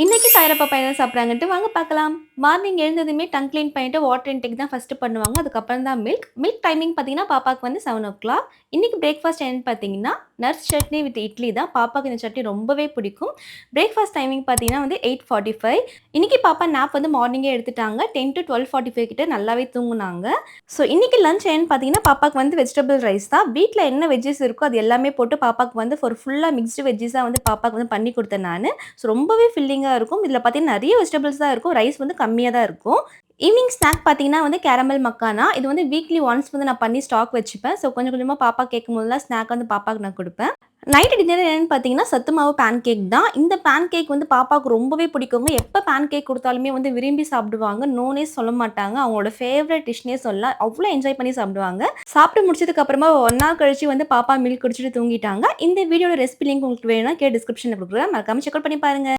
இன்னைக்கு சாயரா பாப்பா என்ன சாப்பிடுறாங்கன்ட்டு வாங்க பார்க்கலாம். மார்னிங் எழுந்ததுமே டங் கிளீன் பண்ணிட்டு வாட்டர் இன்டேக் தான் ஃபர்ஸ்ட் பண்ணுவாங்க. அதுக்கப்புறம் தான் மில்க். மில்க் டைமிங் பார்த்தீங்கன்னா, பாப்பாக்கு வந்து 7:00. இன்னைக்கு பிரேக்ஃபாஸ்ட் என்னன்னு பார்த்தீங்கன்னா, நட்ஸ் சட்னி வித் இட்லி தான். பாப்பாக்கு இந்த சட்னி ரொம்பவே பிடிக்கும். பிரேக்ஃபாஸ்ட் டைமிங் பார்த்தீங்கன்னா வந்து 8:45. இன்னைக்கு பாப்பா நேப் வந்து மார்னிங்கே எடுத்துட்டாங்க. 10 to 12:45 கிட்ட நல்லாவே தூங்குனாங்க. ஸோ இன்னைக்கு லஞ்ச் என்னன்னு பார்த்தீங்கன்னா, பாப்பாக்கு வந்து வெஜிடபிள் ரைஸ் தான். வீட்ல என்ன வெஜ்ஜஸ் இருக்கோ அது எல்லாமே போட்டு பாப்பாக்கு வந்து ஒரு ஃபுல்லா மிக்ஸ்டு வெஜ்ஜஸா வந்து பாப்பாக்கு வந்து பண்ணி குடுத்தேன் நானு. ஸோ ரொம்பவே ஃபில்லிங்கா இருக்கும். இதில பார்த்தீங்கன்னா நெறைய வெஜிடபிள்ஸ் தான் இருக்கும். ரைஸ் வந்து கம்மியா தான் இருக்கும். ஈவினிங் ஸ்நாக் பார்த்தீங்கன்னா வந்து கேரமல் மக்கானா. இது வந்து வீக்லி ஒன்ஸ் வந்து நான் பண்ணி ஸ்டாக் வச்சுப்பேன். ஸோ கொஞ்சம் கொஞ்சமா பாப்பா கேட்கும்போதெல்லாம் ஸ்நாக் வந்து பாப்பாக்கு நான் குடுப்பேன். நைட் டின்னர் என்னன்னு பார்த்தீங்கன்னா, சத்து மாவு பேன் கேக் தான். இந்த பேன் கேக் வந்து பாப்பாவுக்கு ரொம்பவே பிடிக்குங்க. எப்ப பேன் கேக் குடுத்தாலுமே வந்து விரும்பி சாப்பிடுவாங்க. நோனே சொல்ல மாட்டாங்க. அவங்களோட ஃபேவரைட் டிஷ்னே சொல்லலாம். அவ்ளோ என்ஜாய் பண்ணி சாப்பிடுவாங்க. சாப்பிட்டு முடிச்சதுக்கு அப்புறமா 1 ஹவர் கழிச்சு வந்து பாப்பா மில்க் குடிச்சுட்டு தூங்கிட்டாங்க. இந்த வீடியோட ரெசிபி லிங்க் உங்களுக்கு வேணும்னா கீழ டிஸ்கிரிப்ஷன்ல குடுக்குறேன். மறக்காம செக் அவுட் பண்ணி பாருங்க.